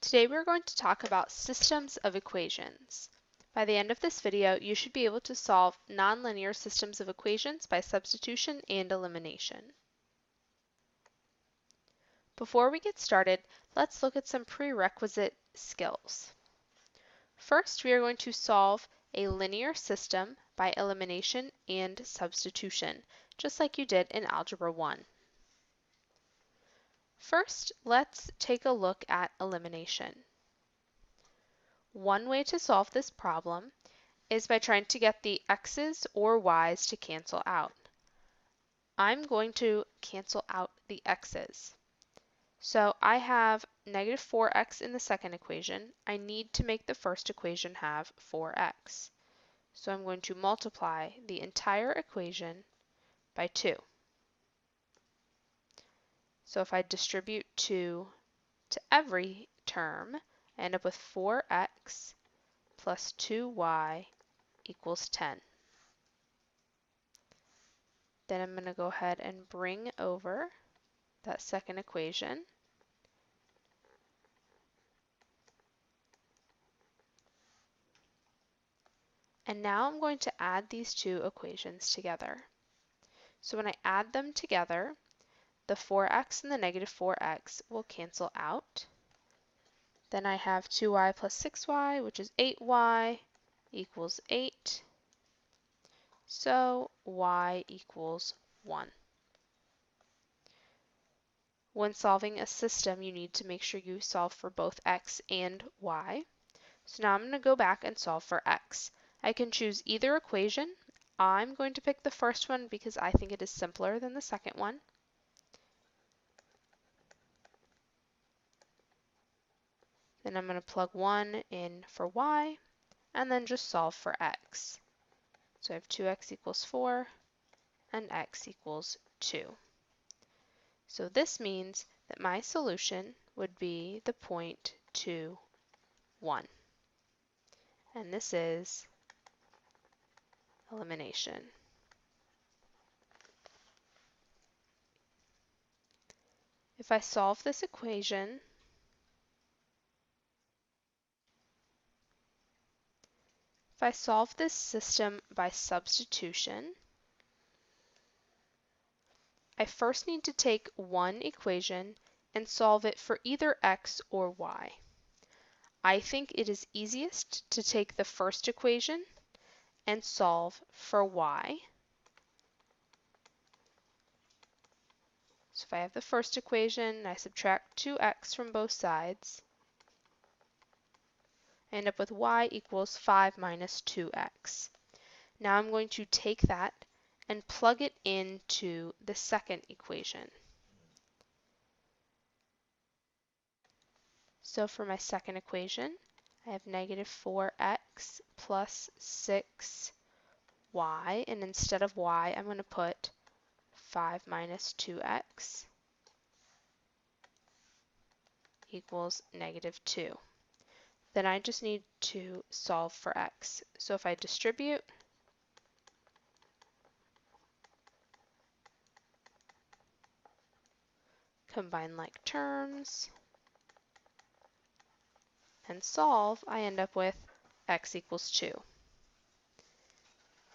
Today we're going to talk about systems of equations. By the end of this video, you should be able to solve nonlinear systems of equations by substitution and elimination. Before we get started, let's look at some prerequisite skills. First, we are going to solve a linear system by elimination and substitution, just like you did in Algebra 1. First, let's take a look at elimination. One way to solve this problem is by trying to get the x's or y's to cancel out. I'm going to cancel out the x's. So I have negative 4x in the second equation. I need to make the first equation have 4x. So I'm going to multiply the entire equation by 2. So if I distribute 2 to every term, I end up with 4x plus 2y equals 10. Then I'm going to go ahead and bring over that second equation. And now I'm going to add these two equations together. So when I add them together, the 4x and the negative 4x will cancel out. Then I have 2y plus 6y, which is 8y, equals 8. So y equals 1. When solving a system, you need to make sure you solve for both x and y. So now I'm going to go back and solve for x. I can choose either equation. I'm going to pick the first one because I think it is simpler than the second one. Then I'm going to plug 1 in for y, and then just solve for x. So I have 2x equals 4, and x equals 2. So this means that my solution would be the point 2, 1. And this is elimination. If I solve this equation, if I solve this system by substitution, I first need to take one equation and solve it for either x or y. I think it is easiest to take the first equation and solve for y. So if I have the first equation, I subtract 2x from both sides. I end up with y equals 5 minus 2x. Now I'm going to take that and plug it into the second equation. So for my second equation, I have negative 4x plus 6y, and instead of y, I'm going to put 5 minus 2x equals negative 2. Then I just need to solve for x. So if I distribute, combine like terms, and solve, I end up with x equals 2.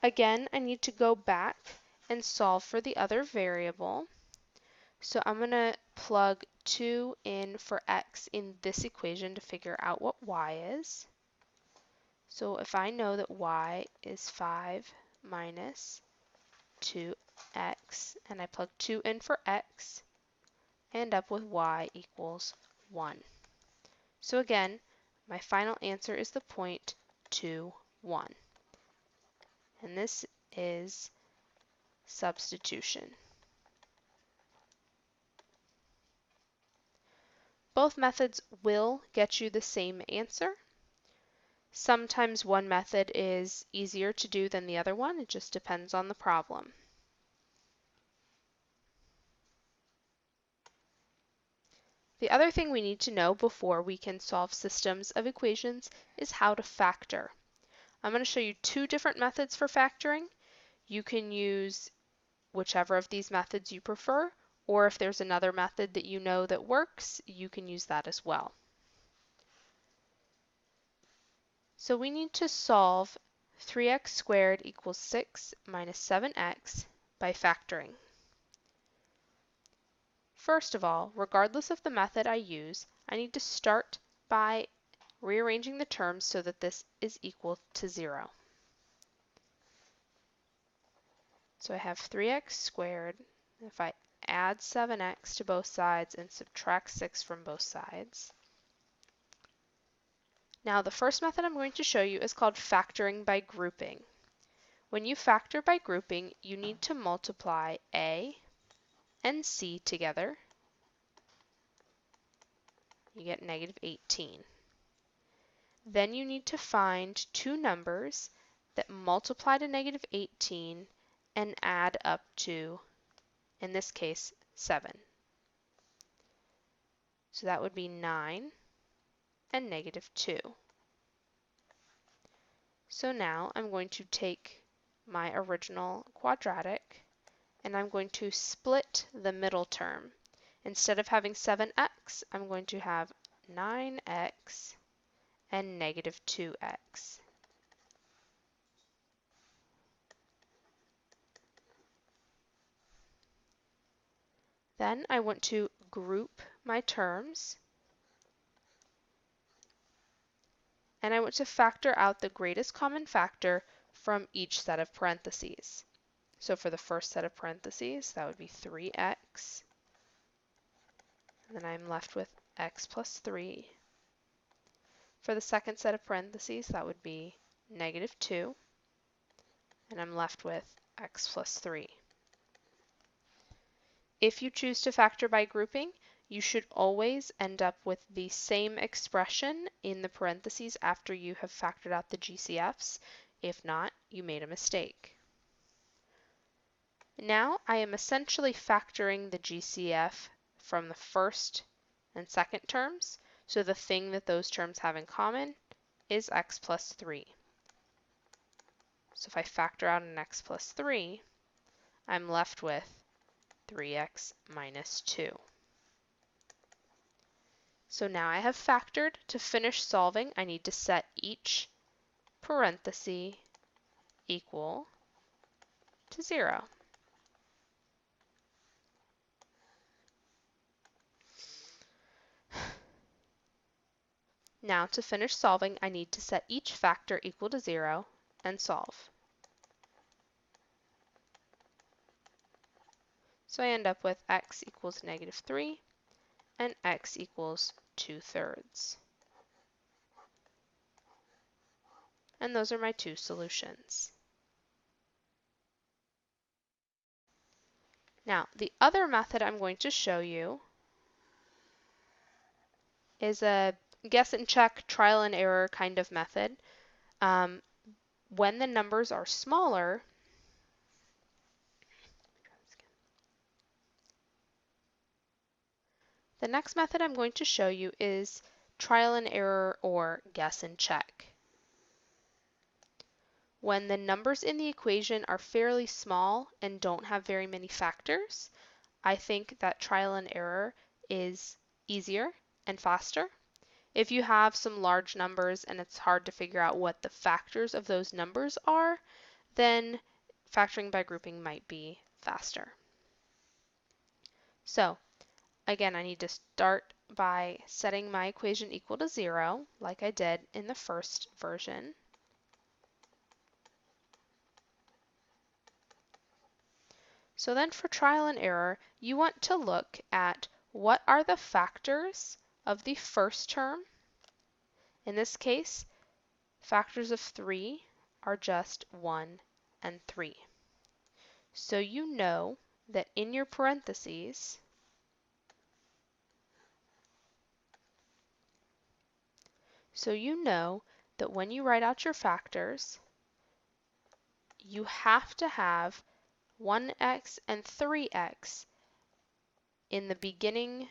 Again, I need to go back and solve for the other variable. So I'm going to plug 2 in for x in this equation to figure out what y is. So if I know that y is 5 minus 2x, and I plug 2 in for x, I end up with y equals 1. So again, my final answer is the point 2, 1. And this is substitution. Both methods will get you the same answer. Sometimes one method is easier to do than the other one. It just depends on the problem. The other thing we need to know before we can solve systems of equations is how to factor. I'm going to show you two different methods for factoring. You can use whichever of these methods you prefer, or if there's another method that you know that works, you can use that as well. So we need to solve 3x squared equals 6 minus 7x by factoring. First of all, regardless of the method I use, I need to start by rearranging the terms so that this is equal to 0. So I have 3x squared. If I add 7x to both sides and subtract 6 from both sides. Now the first method I'm going to show you is called factoring by grouping. When you factor by grouping, you need to multiply a and c together. You get negative 18. Then you need to find two numbers that multiply to negative 18 and add up to, in this case, 7. So that would be 9 and negative 2. So now I'm going to take my original quadratic and I'm going to split the middle term. Instead of having 7x, I'm going to have 9x and negative 2x. Then I want to group my terms, and I want to factor out the greatest common factor from each set of parentheses. So for the first set of parentheses, that would be 3x, and then I'm left with x plus 3. For the second set of parentheses, that would be negative 2, and I'm left with x plus 3. If you choose to factor by grouping, you should always end up with the same expression in the parentheses after you have factored out the GCFs. If not, you made a mistake. Now I am essentially factoring the GCF from the first and second terms, so the thing that those terms have in common is x plus 3. So if I factor out an x plus 3, I'm left with 3x minus 2. So now I have factored. To finish solving, I need to set each parenthesis equal to 0. Now to finish solving, I need to set each factor equal to 0 and solve. So I end up with x equals negative 3 and x equals 2/3. And those are my two solutions. Now, the other method I'm going to show you is a guess and check, trial and error kind of method. When the numbers are smaller, the next method I'm going to show you is trial and error or guess and check. When the numbers in the equation are fairly small and don't have very many factors, I think that trial and error is easier and faster. If you have some large numbers and it's hard to figure out what the factors of those numbers are, then factoring by grouping might be faster. So again, I need to start by setting my equation equal to 0, like I did in the first version. So then for trial and error, you want to look at what are the factors of the first term. In this case, factors of 3 are just 1 and 3. So you know that in your parentheses, when you write out your factors, you have to have 1x and 3x in the beginning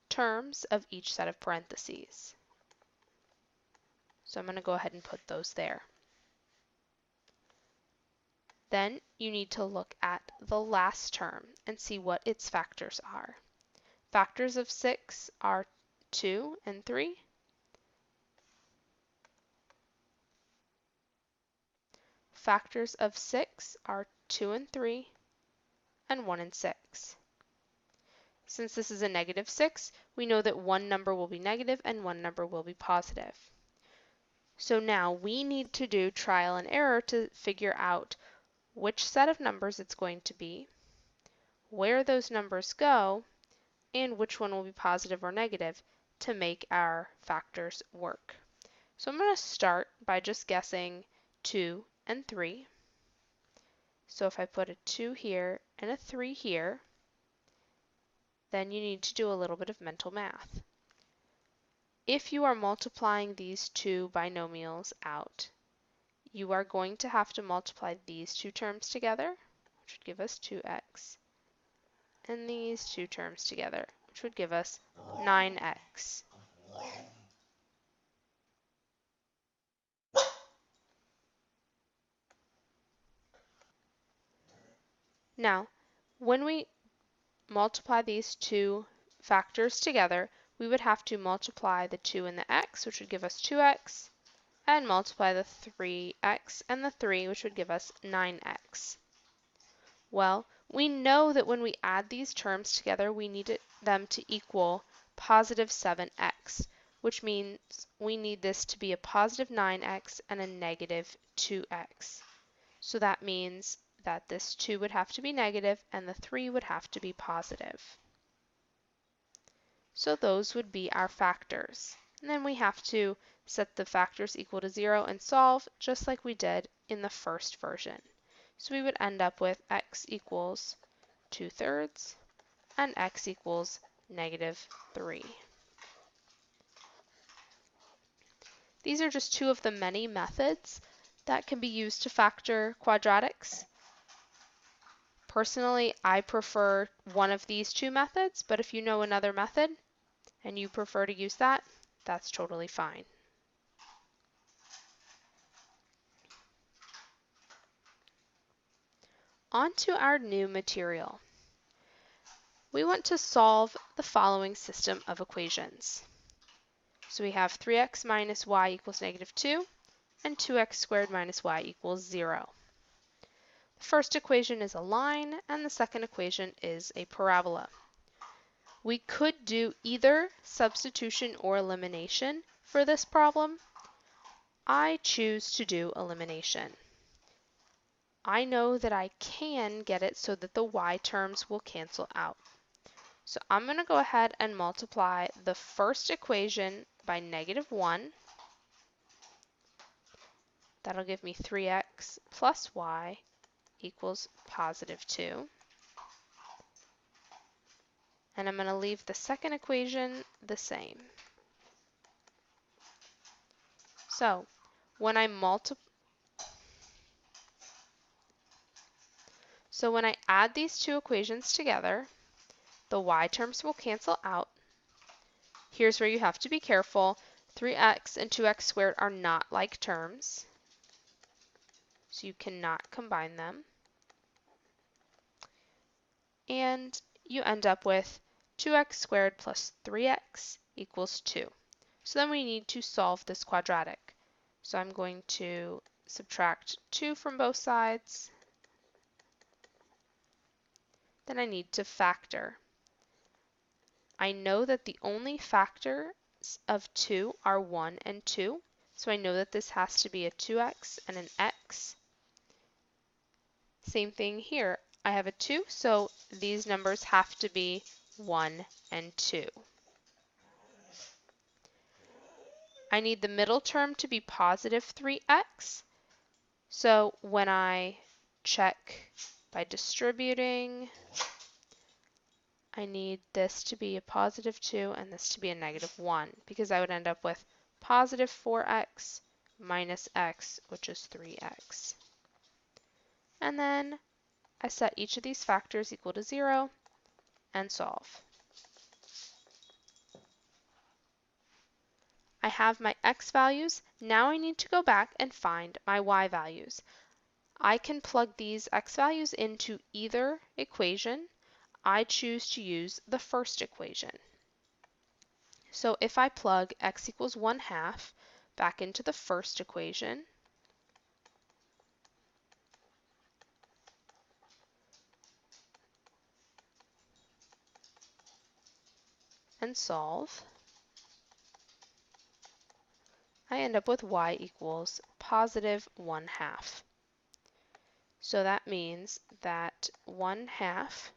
terms of each set of parentheses. So I'm going to go ahead and put those there. Then you need to look at the last term and see what its factors are. Factors of 6 are 2 and 3. factors of 6 are 2 and 3, and 1 and 6. Since this is a negative 6, we know that one number will be negative and one number will be positive. So now we need to do trial and error to figure out which set of numbers it's going to be, where those numbers go, and which one will be positive or negative to make our factors work. So I'm going to start by just guessing 2 and 3. So if I put a 2 here and a 3 here, then you need to do a little bit of mental math. If you are multiplying these two binomials out, you are going to have to multiply these two terms together, which would give us 2x, and these two terms together, which would give us 9x. Now, when we multiply these two factors together, we would have to multiply the 2 and the x, which would give us 2x, and multiply the 3x and the 3, which would give us 9x. Well, we know that when we add these terms together, we need them to equal positive 7x, which means we need this to be a positive 9x and a negative 2x. So that means that this 2 would have to be negative and the 3 would have to be positive. So those would be our factors. And then we have to set the factors equal to 0 and solve just like we did in the first version. So we would end up with x equals 2/3 and x equals -3. These are just two of the many methods that can be used to factor quadratics. Personally, I prefer one of these two methods, but if you know another method and you prefer to use that, that's totally fine. On to our new material. We want to solve the following system of equations. So we have 3x minus y equals -2 and 2x squared minus y equals 0. The first equation is a line and the second equation is a parabola. We could do either substitution or elimination for this problem. I choose to do elimination. I know that I can get it so that the y terms will cancel out. So I'm going to go ahead and multiply the first equation by -1. That'll give me 3x plus y equals +2. And I'm going to leave the second equation the same. So when I add these two equations together, the y terms will cancel out. Here's where you have to be careful. 3x and 2x squared are not like terms, so you cannot combine them. And you end up with 2x squared plus 3x equals 2. So then we need to solve this quadratic. So I'm going to subtract 2 from both sides. Then I need to factor. I know that the only factors of 2 are 1 and 2, so I know that this has to be a 2x and an x. Same thing here. I have a 2, so these numbers have to be 1 and 2. I need the middle term to be positive 3x. So when I check by distributing, I need this to be a positive 2 and this to be a -1 because I would end up with positive 4x minus x, which is 3x. And then I set each of these factors equal to 0 and solve. I have my x values. Now I need to go back and find my y values. I can plug these x values into either equation. I choose to use the first equation. So if I plug x equals 1/2 back into the first equation, and solve, I end up with y equals positive 1/2. So that means that 1/2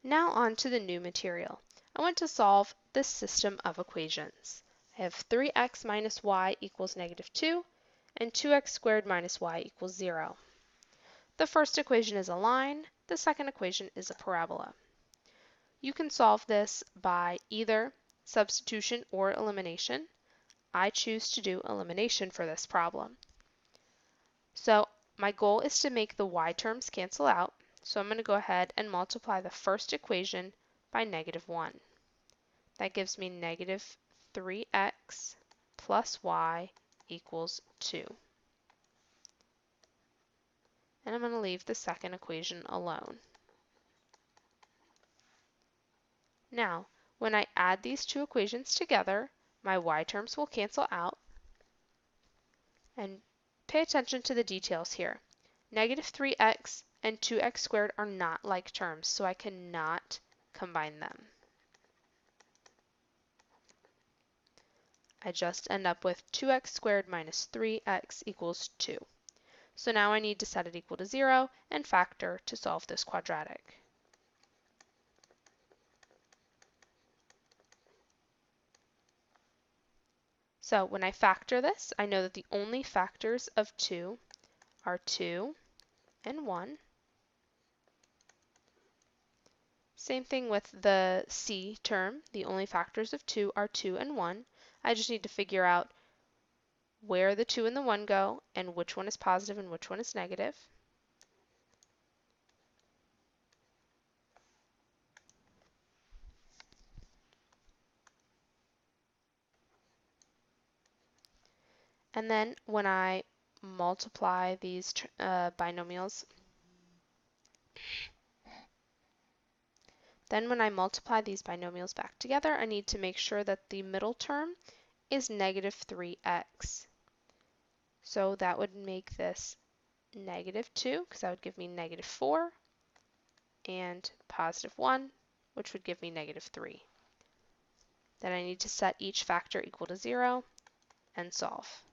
Now on to the new material. I want to solve this system of equations. I have 3x minus y equals -2 and 2x squared minus y equals 0. The first equation is a line, the second equation is a parabola. You can solve this by either substitution or elimination. I choose to do elimination for this problem. So my goal is to make the y terms cancel out, so I'm going to go ahead and multiply the first equation by -1. That gives me -3x plus y equals 2. And I'm going to leave the second equation alone. Now, when I add these two equations together, my y terms will cancel out. And pay attention to the details here. -3x and 2x squared are not like terms, so I cannot combine them. I just end up with 2x squared minus 3x equals 2. So now I need to set it equal to 0 and factor to solve this quadratic. So when I factor this, I know that the only factors of 2 are 2 and 1. Same thing with the c term. The only factors of 2 are 2 and 1. I just need to figure out where the 2 and the 1 go and which one is positive and which one is negative. And then when I multiply these binomials, back together, I need to make sure that the middle term is -3x. So that would make this -2, because that would give me -4, and +1, which would give me -3. Then I need to set each factor equal to 0 and solve.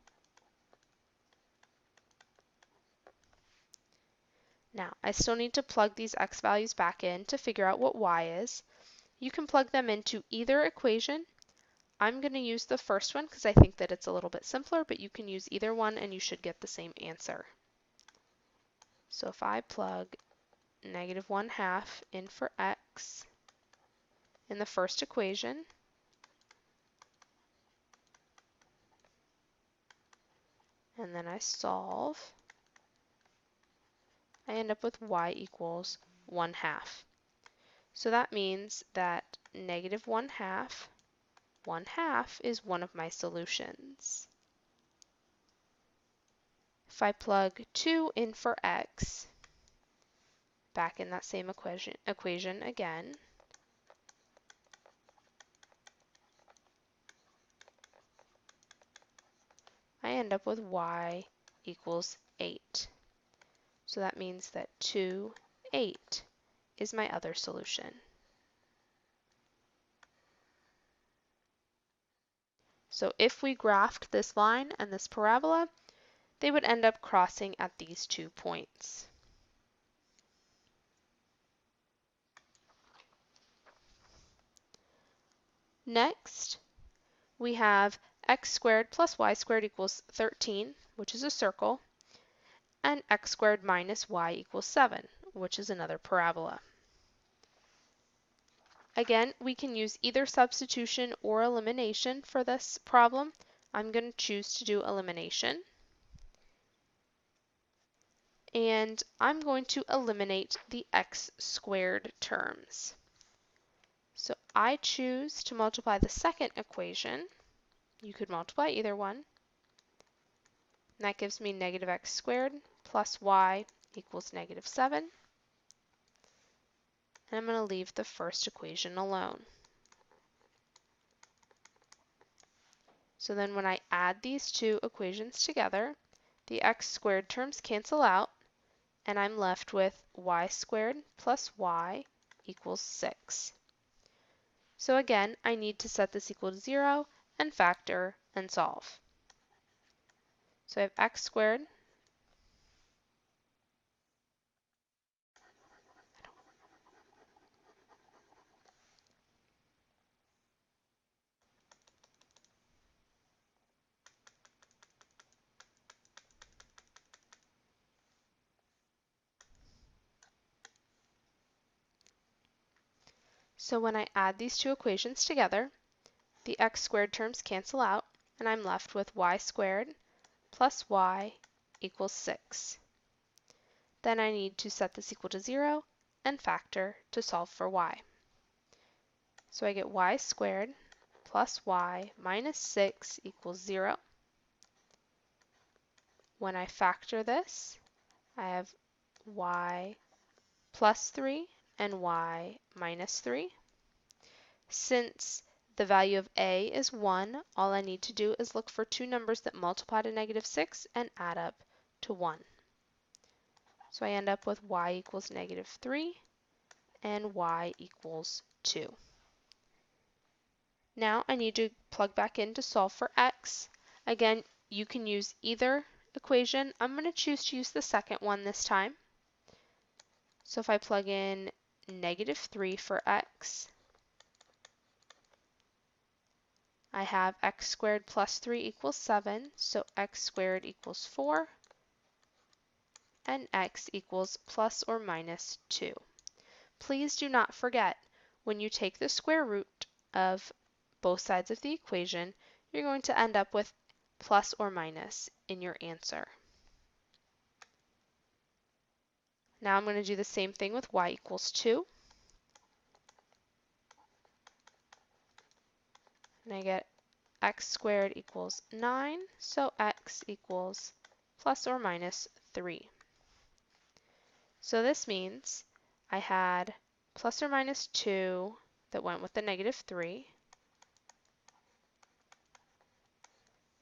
Now, I still need to plug these x values back in to figure out what y is. You can plug them into either equation. I'm going to use the first one because I think that it's a little bit simpler, but you can use either one and you should get the same answer. So if I plug -1/2 in for x in the first equation, and then I solve, I end up with y equals 1/2. So that means that -1/2, 1/2 is one of my solutions. If I plug 2 in for x, back in that same equation again, I end up with y equals 8. So that means that 2, 8 is my other solution. So if we graphed this line and this parabola, they would end up crossing at these 2 points. Next, we have x squared plus y squared equals 13, which is a circle, and x squared minus y equals 7, which is another parabola. Again, we can use either substitution or elimination for this problem. I'm going to choose to do elimination. And I'm going to eliminate the x squared terms. So I choose to multiply the second equation. You could multiply either one. And that gives me -x squared plus y equals -7. and I'm going to leave the first equation alone. So then when I add these two equations together, the x squared terms cancel out, and I'm left with y squared plus y equals 6. So again, I need to set this equal to 0 and factor and solve. So I have x squared So when I add these two equations together, the x squared terms cancel out, and I'm left with y squared plus y equals 6. Then I need to set this equal to 0 and factor to solve for y. So I get y squared plus y minus 6 equals 0. When I factor this, I have y plus 3 and y minus 3. Since the value of a is 1, all I need to do is look for two numbers that multiply to negative 6 and add up to 1. So I end up with y equals negative 3 and y equals 2. Now I need to plug back in to solve for x. Again, you can use either equation. I'm going to choose to use the second one this time. So if I plug in negative 3 for x, I have x squared plus 3 equals 7, so x squared equals 4, and x equals plus or minus 2. Please do not forget, when you take the square root of both sides of the equation, you're going to end up with plus or minus in your answer. Now I'm going to do the same thing with y equals 2. And I get x squared equals 9, so x equals plus or minus 3. So this means I had plus or minus 2 that went with the negative 3,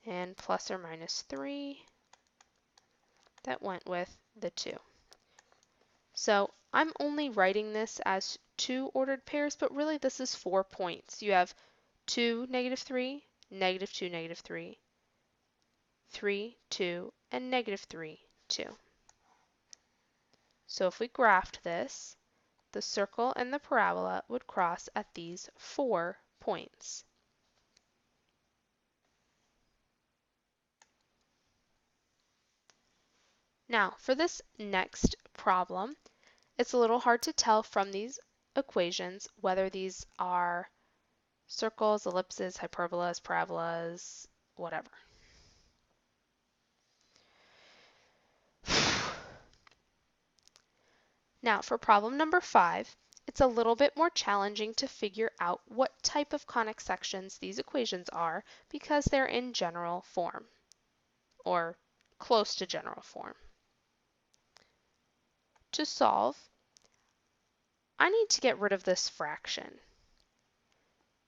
and plus or minus 3 that went with the 2. So I'm only writing this as two ordered pairs, but really this is 4 points. You have 2, negative 3, negative 2, negative 3, 3, 2, and negative 3, 2. So if we graphed this, the circle and the parabola would cross at these 4 points. Now, for this next problem, it's a little hard to tell from these equations whether these are circles, ellipses, hyperbolas, parabolas, whatever. Now, for problem number 5, it's a little bit more challenging to figure out what type of conic sections these equations are because they're in general form, or close to general form. To solve, I need to get rid of this fraction.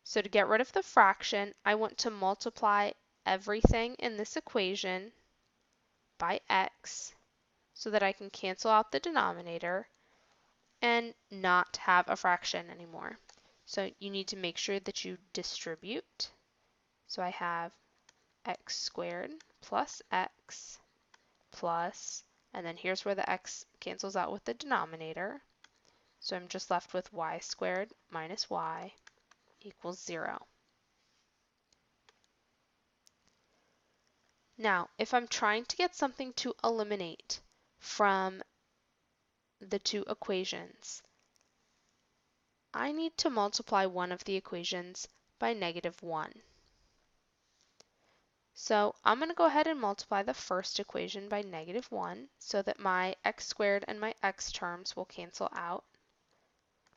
So to get rid of the fraction, I want to multiply everything in this equation by x so that I can cancel out the denominator and not have a fraction anymore. So you need to make sure that you distribute. So I have x squared plus x plus, and then here's where the x cancels out with the denominator. So I'm just left with y squared minus y equals 0. Now, if I'm trying to get something to eliminate from the two equations, I need to multiply one of the equations by negative 1. So I'm going to go ahead and multiply the first equation by negative 1 so that my x squared and my x terms will cancel out.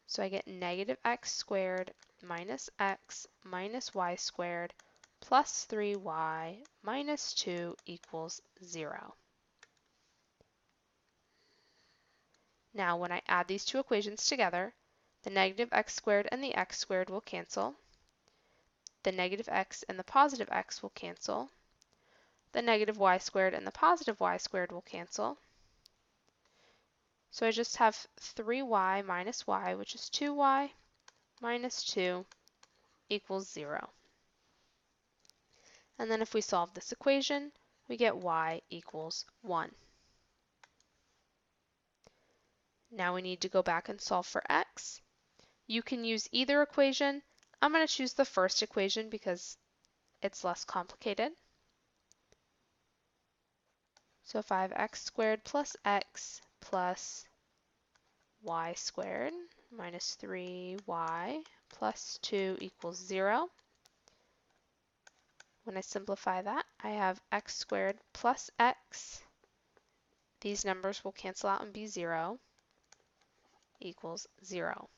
So I get negative x squared minus x minus y squared plus 3y minus 2 equals 0. Now when I add these two equations together, The negative x squared and the x squared will cancel. The negative x and the positive x will cancel. The negative y squared and the positive y squared will cancel. So I just have 3y minus y, which is 2y, minus 2 equals 0. And then if we solve this equation, we get y equals 1. Now we need to go back and solve for x. You can use either equation. I'm going to choose the first equation because it's less complicated. So if I have x squared plus x plus y squared minus 3y plus 2 equals 0. When I simplify that, I have x squared plus x. These numbers will cancel out and be 0 equals 0.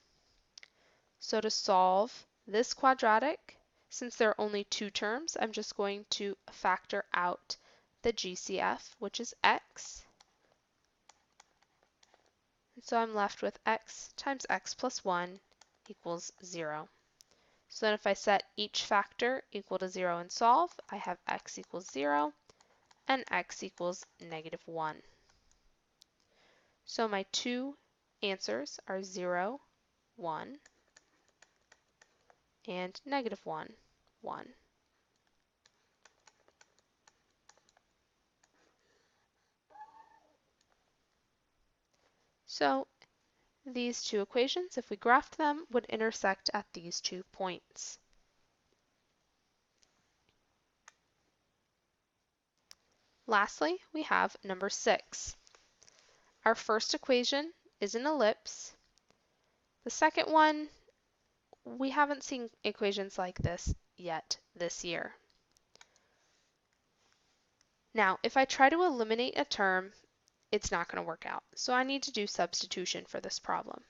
So to solve this quadratic, since there are only two terms, I'm just going to factor out the GCF, which is x. And so I'm left with x times x plus 1 equals 0. So then if I set each factor equal to 0 and solve, I have x equals 0 and x equals negative 1. So my two answers are 0, 1, and negative 1, 1. So these two equations, if we graphed them, would intersect at these 2 points. Lastly, we have number 6. Our first equation is an ellipse. The second one, we haven't seen equations like this yet this year. Now, if I try to eliminate a term, it's not going to work out. So I need to do substitution for this problem.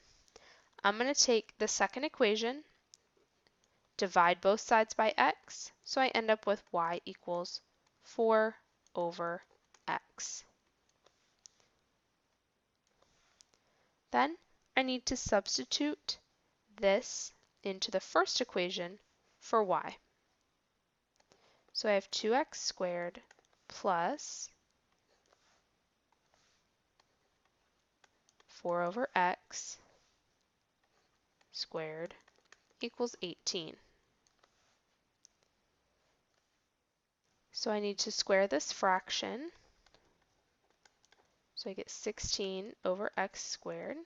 I'm going to take the second equation, divide both sides by x, so I end up with y equals 4 over x. Then I need to substitute this into the first equation for y. So I have 2x squared plus 4 over x squared equals 18. So I need to square this fraction. So I get 16 over x squared.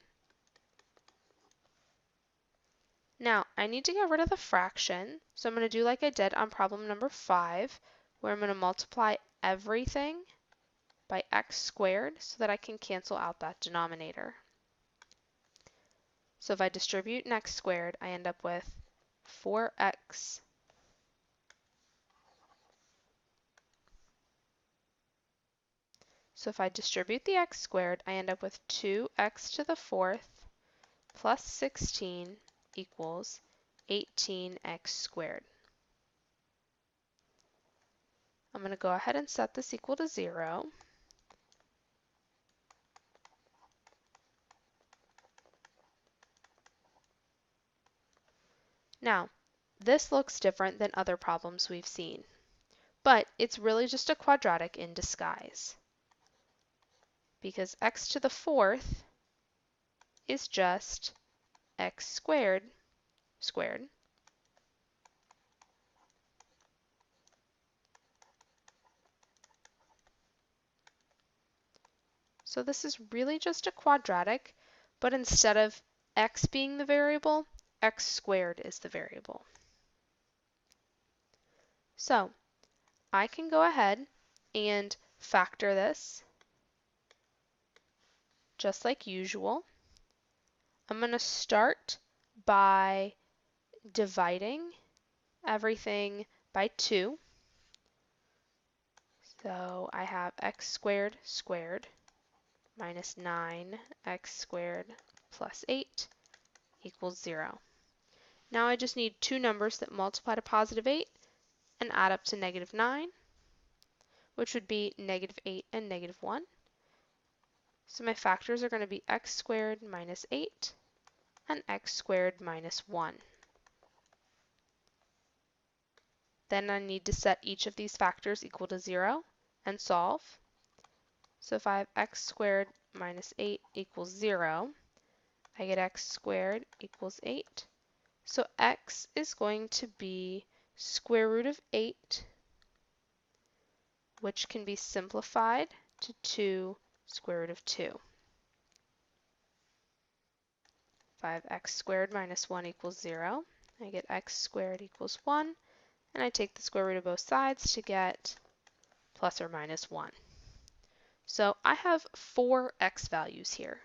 Now, I need to get rid of the fraction, so I'm going to do like I did on problem number 5, where I'm going to multiply everything by x squared so that I can cancel out that denominator. So if I distribute an x squared, I end up with 4x So if I distribute the x squared, I end up with 2x to the 4th plus 16 equals 18x squared. I'm going to go ahead and set this equal to 0. Now, this looks different than other problems we've seen, but it's really just a quadratic in disguise, because x to the 4th is just x squared squared. So this is really just a quadratic, but instead of x being the variable, x squared is the variable. So I can go ahead and factor this just like usual. I'm going to start by dividing everything by 2. So I have x squared squared minus 9x squared plus 8 equals 0. Now I just need two numbers that multiply to positive 8 and add up to negative 9, which would be negative 8 and negative 1. So my factors are going to be x squared minus 8 and x squared minus 1. Then I need to set each of these factors equal to 0 and solve. So if I have x squared minus 8 equals 0, I get x squared equals 8. So x is going to be square root of 8, which can be simplified to 2 square root of 2. If I have x squared minus 1 equals 0, I get x squared equals 1, and I take the square root of both sides to get plus or minus 1. So I have 4 x values here.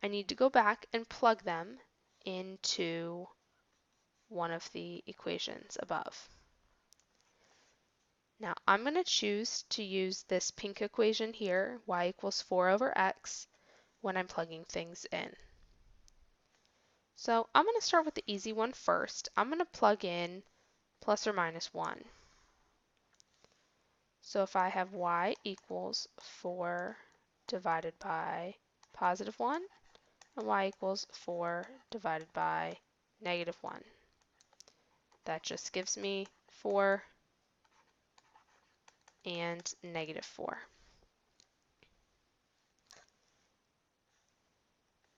I need to go back and plug them into one of the equations above. Now I'm going to choose to use this pink equation here, y equals 4 over x, when I'm plugging things in. So I'm going to start with the easy one first. I'm going to plug in plus or minus 1. So if I have y equals 4 divided by positive 1, and y equals 4 divided by negative 1. That just gives me 4 and negative 4.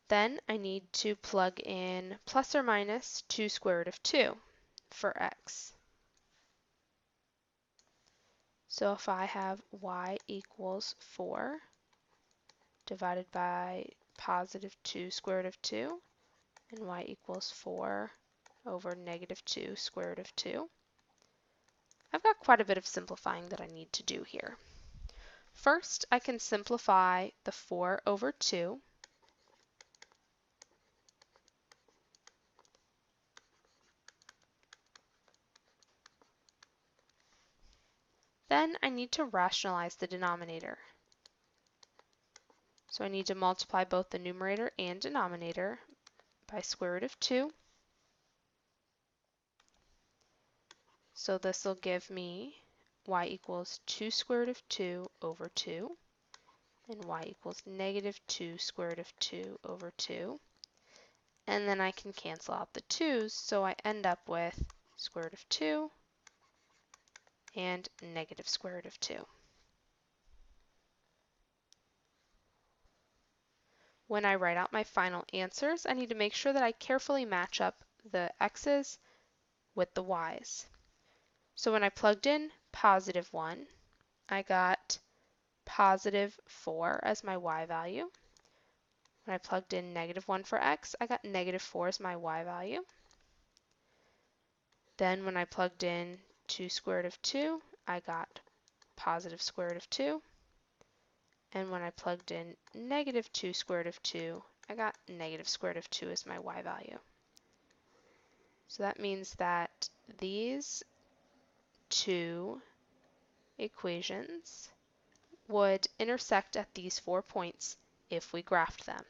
Then I need to plug in plus or minus 2 square root of 2 for x. So if I have y equals 4 divided by positive 2 square root of 2, and y equals 4 over negative 2 square root of 2, I've got quite a bit of simplifying that I need to do here. First, I can simplify the 4 over 2. Then I need to rationalize the denominator. So I need to multiply both the numerator and denominator by square root of 2. So this will give me y equals 2 square root of 2 over 2, and y equals negative 2 square root of 2 over 2. And then I can cancel out the 2's, so I end up with square root of 2 and negative square root of 2. When I write out my final answers, I need to make sure that I carefully match up the x's with the y's. So when I plugged in positive 1, I got positive 4 as my y value. When I plugged in negative 1 for x, I got negative 4 as my y value. Then when I plugged in 2 square root of 2, I got positive square root of 2. And when I plugged in negative 2 square root of 2, I got negative square root of 2 as my y value. So that means that these two equations would intersect at these 4 points if we graphed them.